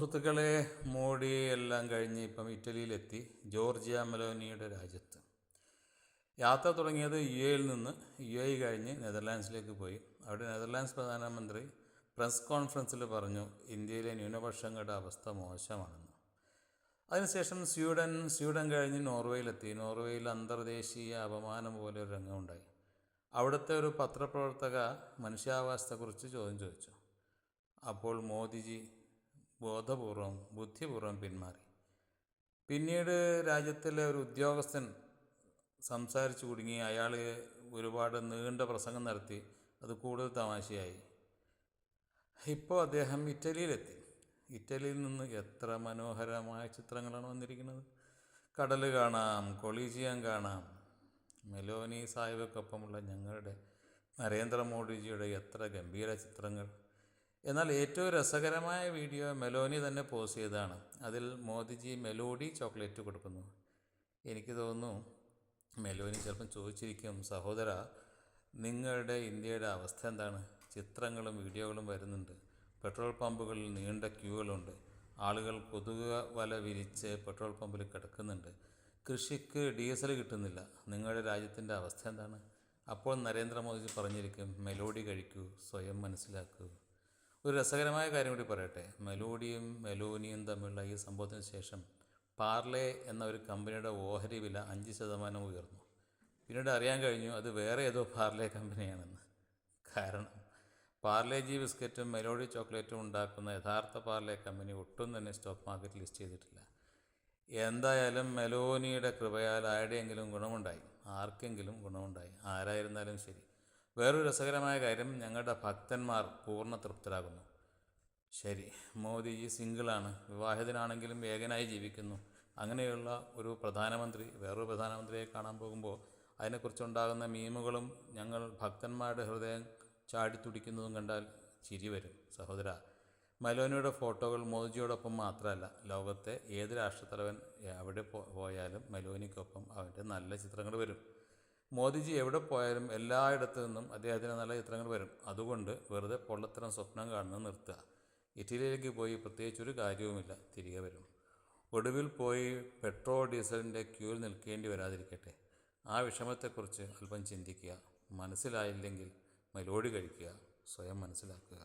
സുഹൃത്തുക്കളെ, മോഡി എല്ലാം കഴിഞ്ഞ് ഇപ്പം ഇറ്റലിയിലെത്തി, ജോർജിയ മെലോനിയുടെ രാജ്യത്ത്. യാത്ര തുടങ്ങിയത് യിൽ നിന്ന്. കഴിഞ്ഞ് നെതർലാൻഡ്സിലേക്ക് പോയി. അവിടെ നെതർലാൻഡ്സ് പ്രധാനമന്ത്രി പ്രസ് കോൺഫറൻസിൽ പറഞ്ഞു ഇന്ത്യയിലെ ന്യൂനപക്ഷങ്ങളുടെ അവസ്ഥ മോശമാണെന്ന്. അതിനുശേഷം സ്വീഡൻ കഴിഞ്ഞ് നോർവേയിലെത്തി. നോർവേയിൽ അന്തർദേശീയ അപമാനം പോലെ ഒരു രംഗമുണ്ടായി. അവിടുത്തെ ഒരു പത്രപ്രവർത്തക മനുഷ്യാവകാശത്തെക്കുറിച്ച് ചോദ്യം ചോദിച്ചു. അപ്പോൾ മോദിജി ബുദ്ധിപൂർവം പിന്മാറി. പിന്നീട് രാജ്യത്തിലെ ഒരു ഉദ്യോഗസ്ഥൻ സംസാരിച്ചു കുടുങ്ങി. അയാൾ ഒരുപാട് നീണ്ട പ്രസംഗം നടത്തി. അത് കൂടുതൽ തമാശയായി. ഇപ്പോൾ അദ്ദേഹം ഇറ്റലിയിലെത്തി. ഇറ്റലിയിൽ നിന്ന് എത്ര മനോഹരമായ ചിത്രങ്ങളാണ് വന്നിരിക്കുന്നത്. കടൽ കാണാം, കൊളീജിയം കാണാം. മെലോനി സാഹിബക്കൊപ്പമുള്ള ഞങ്ങളുടെ നരേന്ദ്രമോദിജിയുടെ എത്ര ഗംഭീര ചിത്രങ്ങൾ. എന്നാൽ ഏറ്റവും രസകരമായ വീഡിയോ മെലോനി തന്നെ പോസ്റ്റ് ചെയ്തതാണ്. അതിൽ മോദിജി മെലോഡി ചോക്ലേറ്റ് കൊടുക്കുന്നു. എനിക്ക് തോന്നുന്നു മെലോനി ചിലപ്പം ചോദിച്ചിരിക്കും, സഹോദര, നിങ്ങളുടെ ഇന്ത്യയുടെ അവസ്ഥ എന്താണ്? ചിത്രങ്ങളും വീഡിയോകളും വരുന്നുണ്ട്. പെട്രോൾ പമ്പുകളിൽ നീണ്ട ക്യൂകളുണ്ട്. ആളുകൾ കൊതുക് വല വിരിച്ച് പെട്രോൾ പമ്പിൽ കിടക്കുന്നുണ്ട്. കൃഷിക്ക് ഡീസൽ കിട്ടുന്നില്ല. നിങ്ങളുടെ രാജ്യത്തിൻ്റെ അവസ്ഥ എന്താണ്? അപ്പോൾ നരേന്ദ്രമോദിജി പറഞ്ഞിരിക്കും, മെലോഡി കഴിക്കൂ, സ്വയം മനസ്സിലാക്കൂ. ഒരു രസകരമായ കാര്യം കൂടി പറയട്ടെ. മെലോഡിയും മെലോനിയും തമ്മിലുള്ള ഈ സംഭവത്തിന് ശേഷം പാർലെ എന്ന ഒരു കമ്പനിയുടെ ഓഹരി വില 5% ഉയർന്നു. പിന്നീട് അറിയാൻ കഴിഞ്ഞു അത് വേറെ ഏതോ പാർലെ കമ്പനിയാണെന്ന്. കാരണം പാർലെ-ജി ബിസ്ക്കറ്റും മെലോഡി ചോക്ലേറ്റും ഉണ്ടാക്കുന്ന യഥാർത്ഥ പാർലെ കമ്പനി ഒട്ടും തന്നെ സ്റ്റോക്ക് മാർക്കറ്റിൽ ലിസ്റ്റ് ചെയ്തിട്ടില്ല. എന്തായാലും മെലോനിയുടെ കൃപയാൽ ആരുടെയെങ്കിലും ഗുണമുണ്ടായി, ആർക്കെങ്കിലും ഗുണമുണ്ടായി. ആരായിരുന്നാലും ശരി. വേറൊരു രസകരമായ കാര്യം, ഞങ്ങളുടെ ഭക്തന്മാർ പൂർണ്ണ തൃപ്തരാകുന്നു. ശരി, മോദിജി സിംഗിളാണ്, വിവാഹിതനാണെങ്കിലും ഏകനായി ജീവിക്കുന്നു. അങ്ങനെയുള്ള ഒരു പ്രധാനമന്ത്രി വേറൊരു പ്രധാനമന്ത്രിയെ കാണാൻ പോകുമ്പോൾ അതിനെക്കുറിച്ചുണ്ടാകുന്ന മീമുകളും ഞങ്ങൾ ഭക്തന്മാരുടെ ഹൃദയം ചാടിത്തുടിക്കുന്നതും കണ്ടാൽ ചിരി വരും. സഹോദര, മെലോനിയുടെ ഫോട്ടോകൾ മോദിജിയോടൊപ്പം മാത്രമല്ല, ലോകത്തെ ഏത് രാഷ്ട്രത്തലവൻ എവിടെ പോയാലും മെലോനിക്കൊപ്പം അവൻ്റെ നല്ല ചിത്രങ്ങൾ വരും. മോദിജി എവിടെ പോയാലും എല്ലായിടത്തു നിന്നും അദ്ദേഹത്തിന് നല്ല ചിത്രങ്ങൾ വരും. അതുകൊണ്ട് വെറുതെ പൊള്ളത്തരം സ്വപ്നം കാണുന്നത് നിർത്തുക. ഇറ്റലിയിലേക്ക് പോയി പ്രത്യേകിച്ചൊരു കാര്യവുമില്ല, തിരികെ വരും. ഒടുവിൽ പോയി പെട്രോൾ ഡീസലിൻ്റെ ക്യൂവിൽ നിൽക്കേണ്ടി വരാതിരിക്കട്ടെ. ആ വിഷമത്തെക്കുറിച്ച് അല്പം ചിന്തിക്കുക. മനസ്സിലായില്ലെങ്കിൽ മെലോഡി കഴിക്കുക, സ്വയം മനസ്സിലാക്കുക.